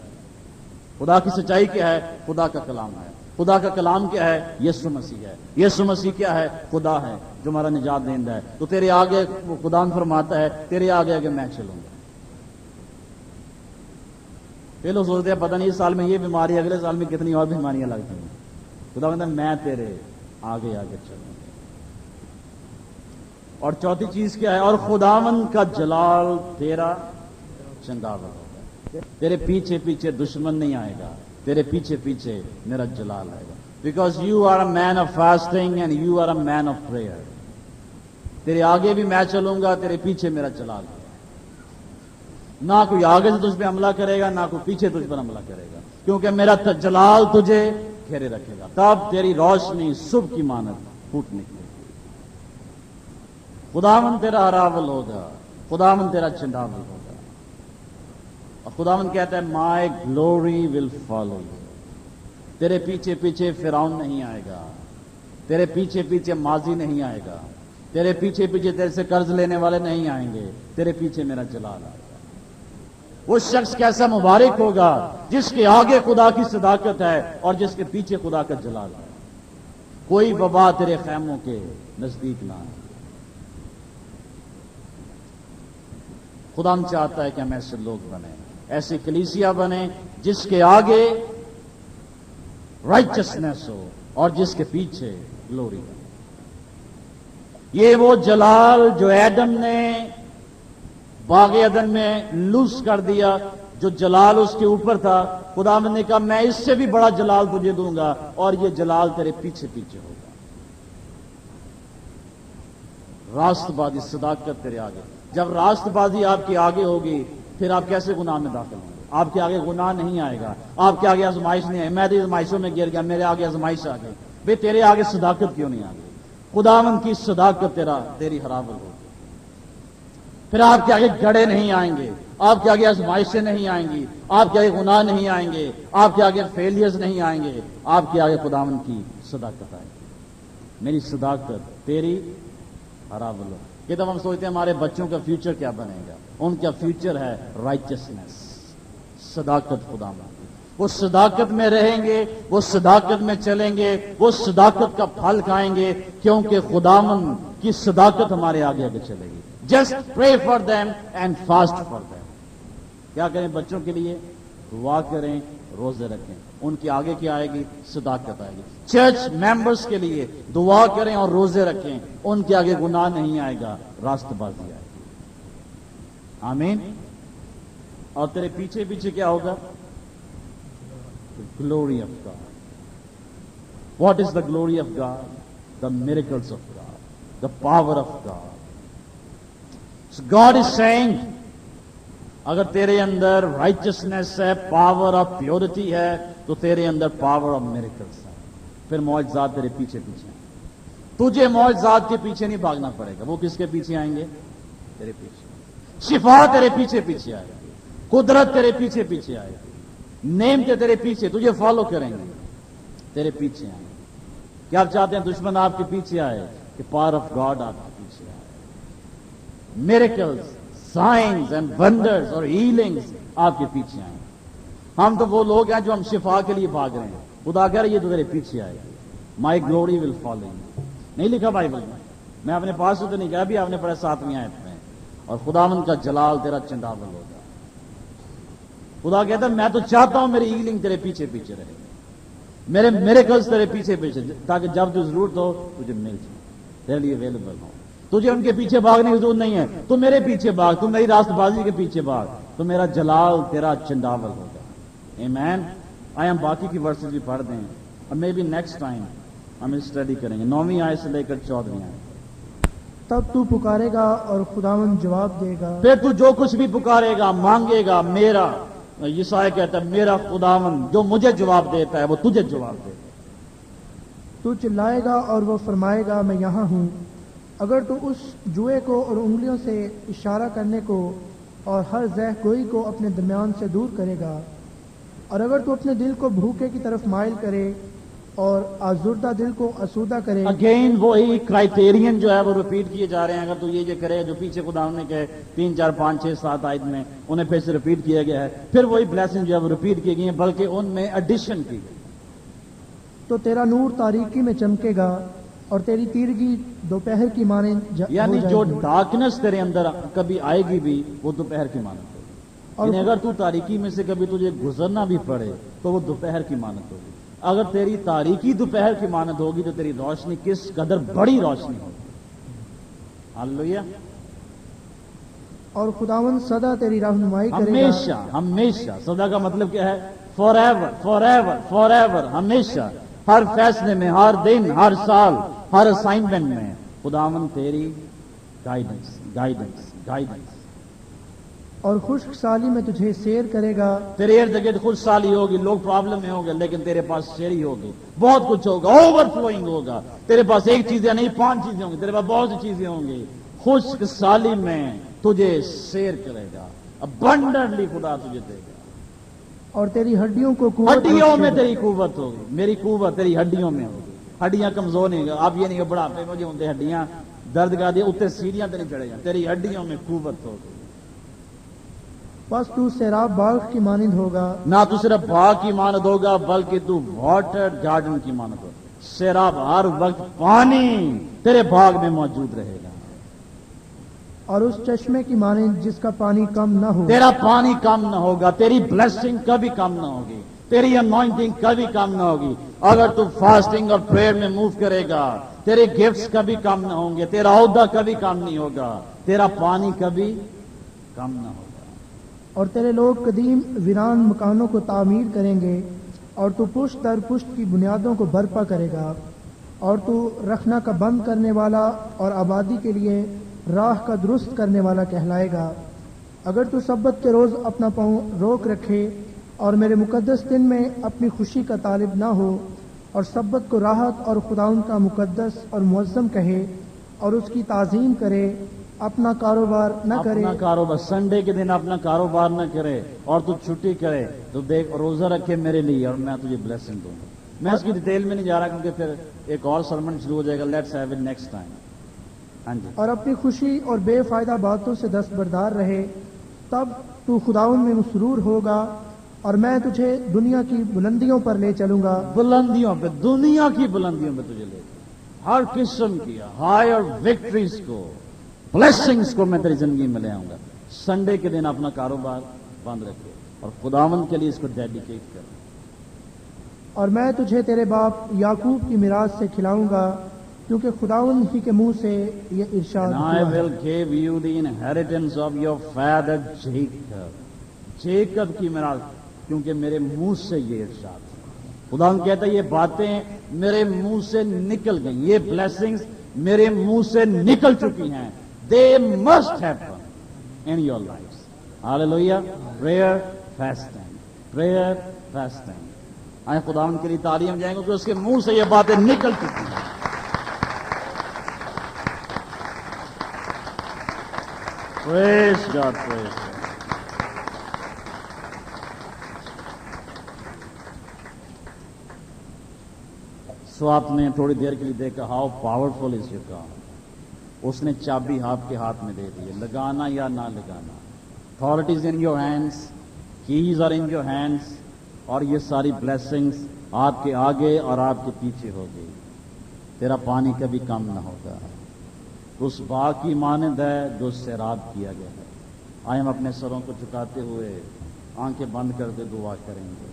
خدا کی سچائی کیا ہے؟ خدا کا کلام ہے. خدا کا کلام کیا ہے؟ یسوع مسیح ہے. یسوع مسیح کیا ہے؟ خدا ہے جو ہمارا نجات دہندہ ہے. تو تیرے آگے وہ خدا فرماتا ہے تیرے آگے آگے میں چلوں گا. یہ لوگ سوچتے ہیں پتہ نہیں اس سال میں یہ بیماری, اگلے سال میں کتنی اور بیماریاں لگتی ہیں. خدا کہتا ہے میں تیرے آگے آگے چلوں گا. اور چوتھی چیز کیا ہے؟ اور خداوند کا جلال تیرا چنگاور ہوگا. تیرے پیچھے پیچھے دشمن نہیں آئے گا, تیرے پیچھے پیچھے میرا جلال آئے گا. Because you are a man of fasting and you are a man of prayer. تیرے آگے بھی میں چلوں گا, تیرے پیچھے میرا جلال ہوگا. نہ کوئی آگے سے تجھ پہ حملہ کرے گا, نہ کوئی پیچھے تجھ پر حملہ کرے گا, کیونکہ میرا جلال تجھے گھیرے رکھے گا. تب تیری روشنی صبح کی مانند پھوٹ نکلے گی. خداوند تیرا ہراول ہوگا, خداوند تیرا چنڈاول ہوگا. اور خداوند کہتا ہے مائی گلوری ول فالو یو. تیرے پیچھے پیچھے فرعون نہیں آئے گا, تیرے پیچھے پیچھے ماضی نہیں آئے گا, تیرے پیچھے پیچھے تیرے سے قرض لینے والے نہیں آئیں گے, تیرے پیچھے میرا جلال آئے گا. وہ شخص کیسا مبارک ہوگا جس کے آگے خدا کی صداقت ہے اور جس کے پیچھے خدا کا جلال ہے. کوئی وبا تیرے خیموں کے نزدیک نہ آئے. خدا ہم چاہتا ہے کہ ہم ایسے لوگ بنیں, ایسی کلیسیا بنیں جس کے آگے رائچسنس ہو اور جس کے پیچھے گلوری ہو. یہ وہ جلال جو ایڈم نے باغ عدن میں لوس کر دیا, جو جلال اس کے اوپر تھا، خداوند نے کہا میں اس سے بھی بڑا جلال تجھے دوں گا اور یہ جلال تیرے پیچھے پیچھے ہوگا. راست بازی، صداقت تیرے آگے. جب راست بازی آپ کے آگے ہوگی پھر آپ کیسے گناہ میں داخل ہوں گے؟ آپ کے آگے گناہ نہیں آئے گا، آپ کے آگے آزمائش نہیں آئے. میں تو آزمائشوں میں گر گیا، میرے آگے آزمائش آ گئی. بھئی تیرے آگے صداقت کیوں نہیں آ گئی؟ خداوند کی صداقت تیری حرابت ہوگی. پھر آپ کے آگے گڑے نہیں آئیں گے، آپ کے آگے آزمائشیں نہیں آئیں گی، آپ کے آگے گناہ نہیں آئیں گے، آپ کے آگے فیلیئرز نہیں آئیں گے، آپ کے آگے خداوند کی صداقت آئے گی. میری صداقت تیری حرابت ہو. کہ تب ہم سوچتے ہیں ہمارے بچوں کا فیوچر کیا بنے گا، ان کا فیوچر ہے رائچسنس، صداقت خداوند. وہ صداقت میں رہیں گے، وہ صداقت میں چلیں گے، وہ صداقت کا پھل کھائیں گے، کیونکہ خداوند کی صداقت ہمارے آگے آگے چلے گی. Just pray for them and fast for them. کیا کریں بچوں کے لیے؟ دعا کریں، روزے رکھیں. ان کے آگے کیا آئے گی؟ صداقت آئے گی. چرچ ممبرز کے لیے دعا کریں اور روزے رکھیں، ان کے آگے گناہ نہیں آئے گا، راست بازی آئے گی. آمین. اور تیرے پیچھے پیچھے کیا ہوگا؟ Glory of God. What is the glory of God? The miracles of God, the power of God. God is seeing اگر تیرے اندر رائچسنس ہے، پاور آف پیورٹی ہے، تو تیرے اندر پاور آف میریکلز ہے. پھر معجزات تیرے پیچھے پیچھے ہیں. تجھے معجزات کے پیچھے نہیں بھاگنا پڑے گا. وہ کس کے پیچھے آئیں گے؟ تیرے پیچھے. شفا تیرے پیچھے پیچھے آئے گی، قدرت تیرے پیچھے پیچھے آئے گی، نعمتیں تیرے پیچھے، تجھے فالو کریں گے، تیرے پیچھے آئیں گے. کیا آپ چاہتے ہیں دشمن آپ کے پیچھے آئے کہ پاور آف گاڈ آپ کے پیچھے آئے؟ میریکلز، سائنز اینڈ ونڈرز اور ہیلنگز آپ کے پیچھے آئیں. ہم تو وہ لوگ ہیں جو ہم شفا کے لیے بھاگ رہے ہیں. خدا کہہ رہا ہے یہ تو تیرے پیچھے آئے گی. مائی گلوری ول فالو یو. نہیں لکھا بائبل میں اپنے پاس سے تو نہیں کہا، بھی آپ نے پڑھا 7ویں آیت میں. اور خداوند کا جلال تیرا چنڈاول ہوگا. خدا کہتا ہے میں تو چاہتا ہوں میری ہیلنگ تیرے پیچھے پیچھے رہے، میرے میریکلز تیرے پیچھے پیچھے، تاکہ جب تو ضرورت ہو تجھے مل جائے، تیرے لیے اویلیبل ہو. تجھے ان کے پیچھے بھاگنے کی ضرورت نہیں ہے. تو میرے پیچھے بھاگ، تو میری راست بازی کے پیچھے بھاگ، تو میرا جلال تیرا چنڈاول ہوگا. آمین. آئے ہم باقی کی ورسز بھی پڑھ دیں اور مے بی نیکسٹ ٹائم ہم اسٹڈی کریں گے 9ویں آیت سے لے کر 14ویں آیت. تب تو پکارے گا اور خداوند جواب دے گا. پھر تو جو کچھ بھی پکارے گا، مانگے گا، میرا یسایا کہتا ہے میرا خداوند جو مجھے جواب دیتا ہے وہ تجھے جواب دے گا. تو چلائے گا اور وہ فرمائے گا میں یہاں ہوں. اگر تو اس جوئے کو اور انگلیوں سے اشارہ کرنے کو اور ہر زہ گوئی کو اپنے درمیان سے دور کرے گا، اور اگر تو اپنے دل کو بھوکے کی طرف مائل کرے اور آزردہ دل کو آسودہ کرے. اگین وہی کرائٹیرین جو ہے وہ ریپیٹ کیے جا رہے ہیں. اگر تو یہ کرے جو پیچھے خدا نے کہے 3 4 5 6 7 آیت میں انہیں پھر سے ریپیٹ کیا گیا ہے. پھر وہی بلیسنگ جو ہے وہ ریپیٹ کی گئی ہیں، بلکہ ان میں ایڈیشن کی گئی. تو تیرا نور تاریکی میں چمکے گا اور تیری تیرگی دوپہر کی مانند یعنی جو ڈارکنس تیرے اندر کبھی آئے گی بھی وہ دوپہر کی مانند ہوگی. یعنی اگر تو تاریکی میں سے کبھی تجھے گزرنا بھی پڑے تو وہ دوپہر کی مانند ہوگی. اگر تیری تاریکی دوپہر کی مانند ہوگی تو تیری روشنی کس قدر بڑی روشنی ہوگی. ہاللویا. اور خداوند سدا تیری رہنمائی کرے گا. ہمیشہ ہمیشہ. سدا کا مطلب کیا ہے؟ For ever for ever for ever. ہمیشہ، ہر فیصلے میں، ہر دن، ہر سال، ہر اسائنمنٹ میں خداوند تیری گائیڈنس گائیڈنس گائیڈنس. اور خشک سالی میں تجھے سیر کرے گا. تیرے ارد گرد خود سالی ہوگی، لوگ پرابلم میں ہوں گے، لیکن تیرے پاس شیری ہوگی، بہت کچھ ہوگا، اوور فلوئنگ ہوگا. تیرے پاس ایک چیزیں نہیں 5 چیزیں ہوں گی، تیرے پاس بہت سی چیزیں ہوں گی. خشک سالی میں تجھے سیر کرے گا. ابنڈنٹلی خدا تجھے دے گا. اور تیری ہڈیوں کو قوت ہڈیوں میں بخشے گا. تیری قوت ہوگی. میری قوت تیری ہڈیوں میں ہوگی. ہڈیاں کمزور نہیں ہوگی. آپ یہ نہیں کہ بڑھاپے میں جو ہوتے ہڈیاں درد کر دیا اتنے سیڑھیاں تیری چڑھے گا. تیری ہڈیوں میں قوت ہوگی. بس تو سیراب باغ کی مانند ہوگا. نہ تو صرف باغ کی مانند ہوگا بلکہ تو واٹر گارڈن کی مانند ہوگا. سیراب ہر وقت پانی تیرے باغ میں موجود رہے گا. اور اس چشمے کی مانند جس کا پانی کم نہ ہو. تیرا پانی کم نہ ہوگا. تیری بلیسنگ کبھی کم نہ ہوگی. تیری انوائنٹنگ کبھی کم نہ ہوگی. اگر تو فاسٹنگ اور پریئر میں موو کرے گا تیرے گفٹس کبھی کم نہ ہوں گے. تیرا عہدہ کبھی کم نہیں ہوگا. تیرا پانی کبھی کم نہ ہوگا. اور تیرے لوگ قدیم ویران مکانوں کو تعمیر کریں گے اور تو پشت در پشت کی بنیادوں کو برپا کرے گا اور تو رکھنا کا بند کرنے والا اور آبادی کے لیے راہ کا درست کرنے والا کہلائے گا۔ اگر تو سبت کے روز اپنا پاؤں روک رکھے اور میرے مقدس دن میں اپنی خوشی کا طالب نہ ہو اور سبت کو راحت اور خداوند کا مقدس اور معظم کہے اور اس کی تعظیم کرے، اپنا کاروبار نہ کرے، اپنا کاروبار سنڈے کے دن اپنا کاروبار نہ کرے اور تو چھٹی کرے، تو دیکھ روزہ رکھے میرے لیے اور میں تجھے بلیسنگ دوں گا۔ میں اس کی ڈیٹیل میں نہیں جا رہا کیونکہ پھر ایک اور سرمن شروع ہو جائے گا۔ Let's have it next time. ہاں جی، اور اپنی خوشی اور بے فائدہ باتوں سے دستبردار رہے، تب تو خداوند میں مسرور ہوگا اور میں تجھے دنیا کی بلندیوں پر لے چلوں گا۔ بلندیوں پہ، دنیا کی بلندیوں پہ تجھے لے جاؤں، ہر قسم کی ہائر وکٹریز کو، بلیسنگز کو میں تیری زندگی میں لے آؤں گا۔ سنڈے کے دن اپنا کاروبار بند رکھے اور خداوند کے لیے اس کو ڈیڈیکیٹ کرو۔ اور میں تجھے تیرے باپ یعقوب کی میراث سے کھلاؤں گا، کیونکہ خداوند ہی کے منہ سے یہ ارشاد And I ہوا ہے۔ will give you the inheritance of your father Jacob. Jacob کی میراث، کیونکہ میرے منہ سے یہ ارشاد ہے۔ خداوند کہتا ہے یہ باتیں میرے منہ سے نکل گئیں، یہ بلیسنگز میرے منہ سے نکل چکی ہیں۔ They must happen in your lives. Hallelujah. Prayer, fasting. Prayer, fasting. آئے خداوند کے لیے تعلیم جائیں گے کہ اس کے منہ سے یہ باتیں نکل چکی ہیں۔ Praise God, praise God. سو آپ نے تھوڑی دیر کے لیے دیکھا how powerful is your God. اس نے چابی آپ کے ہاتھ میں دے دی ہے، لگانا یا نہ لگانا۔ Authorities in your hands, keys are in your hands, اور یہ ساری بلیسنگز آپ کے آگے اور آپ کے پیچھے ہوگی۔ تیرا پانی کبھی کم نہ ہوگا۔ اس باغ کی مانند ہے جو سیراب کیا گیا ہے۔ آئے ہم اپنے سروں کو جھکاتے ہوئے آنکھیں بند کر دے دعا کریں گے۔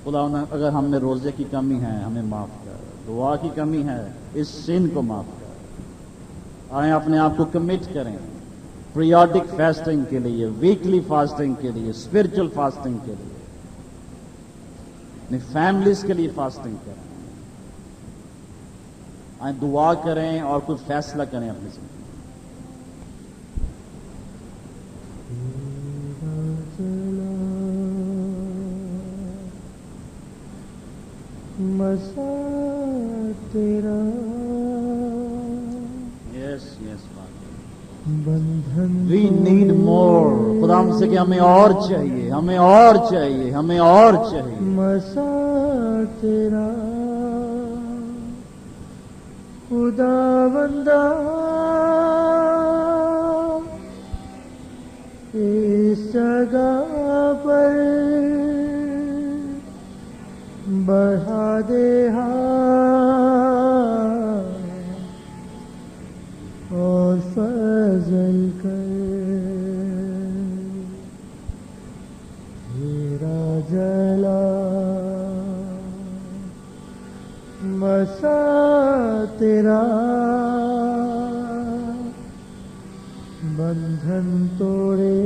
خدا اگر ہم میں روزے کی کمی ہے ہمیں معاف کر، دعا کی کمی ہے اس سن کو معاف کر۔ آئے اپنے آپ کو کمٹ کریں پیریوڈک فاسٹنگ کے لیے، ویکلی فاسٹنگ کے لیے، اسپرچل فاسٹنگ کے لیے، اپنی فیملیز کے لیے فاسٹنگ کریں۔ آئے دعا کریں اور کوئی فیصلہ کریں اپنی زندگی۔ مسا تیرا یس یس بندھن وی نیڈ مور۔ خدا ہم سے کہ ہمیں اور چاہیے، ہمیں اور چاہیے، ہمیں اور چاہیے۔ مسا تیرا خدا بندہ اس جگہ پر بڑھا دے اور فضل کر، تیرا جلا مسا تیرا بندھن توڑے،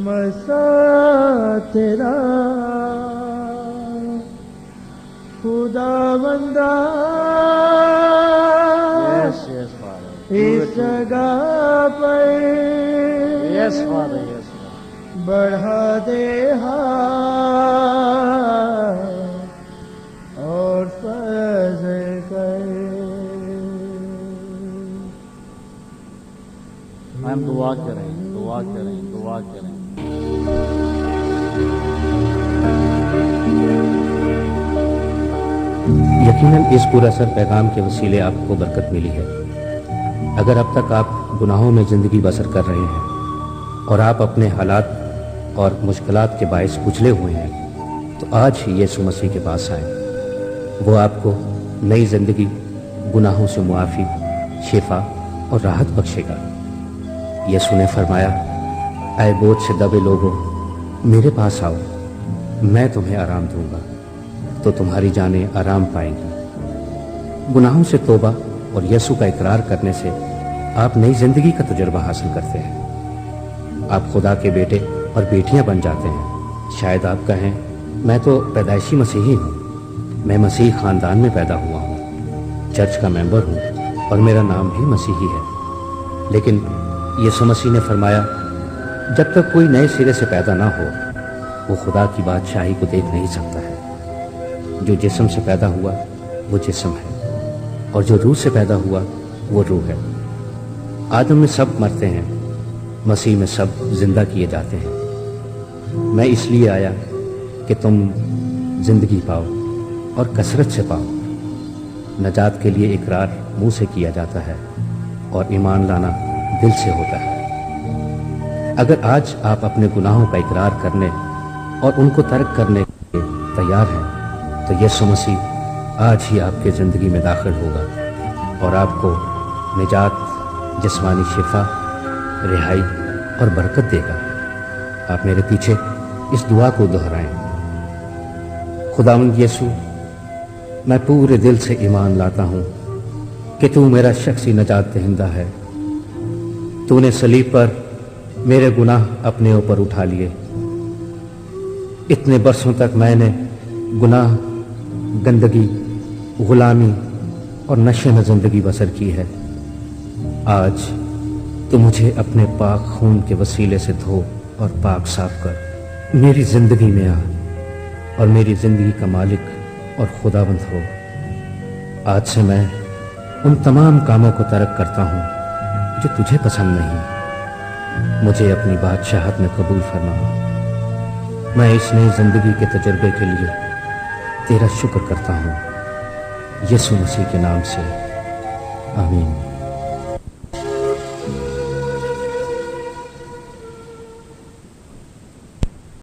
مسا تیرا خدا بندہ یس یس فادر، اس جگہ پر یس فادر، یس بڑھا دے اور فضل کر۔ ہم دعا کریں، دعا کریں، دعا کریں۔ یقیناً اس پورا اثر پیغام کے وسیلے آپ کو برکت ملی ہے۔ اگر اب تک آپ گناہوں میں زندگی بسر کر رہے ہیں اور آپ اپنے حالات اور مشکلات کے باعث کچلے ہوئے ہیں، تو آج ہی یسوع مسیح کے پاس آئیں۔ وہ آپ کو نئی زندگی، گناہوں سے معافی، شفا اور راحت بخشے گا۔ یسوع نے فرمایا، اے بوجھ سے دبے لوگو، میرے پاس آؤ، میں تمہیں آرام دوں گا، تو تمہاری جانیں آرام پائیں گی۔ گناہوں سے توبہ اور یسوع کا اقرار کرنے سے آپ نئی زندگی کا تجربہ حاصل کرتے ہیں، آپ خدا کے بیٹے اور بیٹیاں بن جاتے ہیں۔ شاید آپ کہیں میں تو پیدائشی مسیحی ہوں، میں مسیحی خاندان میں پیدا ہوا ہوں، چرچ کا ممبر ہوں اور میرا نام بھی مسیحی ہے۔ لیکن یسوع مسیح نے فرمایا جب تک کوئی نئے سرے سے پیدا نہ ہو وہ خدا کی بادشاہی کو دیکھ نہیں سکتا ہے۔ جو جسم سے پیدا ہوا وہ جسم ہے اور جو روح سے پیدا ہوا وہ روح ہے۔ آدم میں سب مرتے ہیں، مسیح میں سب زندہ کیے جاتے ہیں۔ میں اس لیے آیا کہ تم زندگی پاؤ اور کثرت سے پاؤ۔ نجات کے لیے اقرار منہ سے کیا جاتا ہے اور ایمان لانا دل سے ہوتا ہے۔ اگر آج آپ اپنے گناہوں کا اقرار کرنے اور ان کو ترک کرنے کے تیار ہیں تو یسوع مسیح آج ہی آپ کی زندگی میں داخل ہوگا اور آپ کو نجات، جسمانی شفا، رہائی اور برکت دے گا۔ آپ میرے پیچھے اس دعا کو دہرائیں۔ خداوند یسوع، میں پورے دل سے ایمان لاتا ہوں کہ تو میرا شخصی نجات دہندہ ہے۔ تو نے صلیب پر میرے گناہ اپنے اوپر اٹھا لیے۔ اتنے برسوں تک میں نے گناہ، گندگی، غلامی اور نشے میں زندگی بسر کی ہے۔ آج تو مجھے اپنے پاک خون کے وسیلے سے دھو اور پاک صاف کر میری زندگی میں آ اور میری زندگی کا مالک اور خداوند ہو۔ آج سے میں ان تمام کاموں کو ترک کرتا ہوں جو تجھے پسند نہیں۔ مجھے اپنی بادشاہت میں قبول فرما۔ میں اس نئی زندگی کے تجربے کے لیے تیرا شکر کرتا ہوں، یسوع مسیح کے نام سے، آمین۔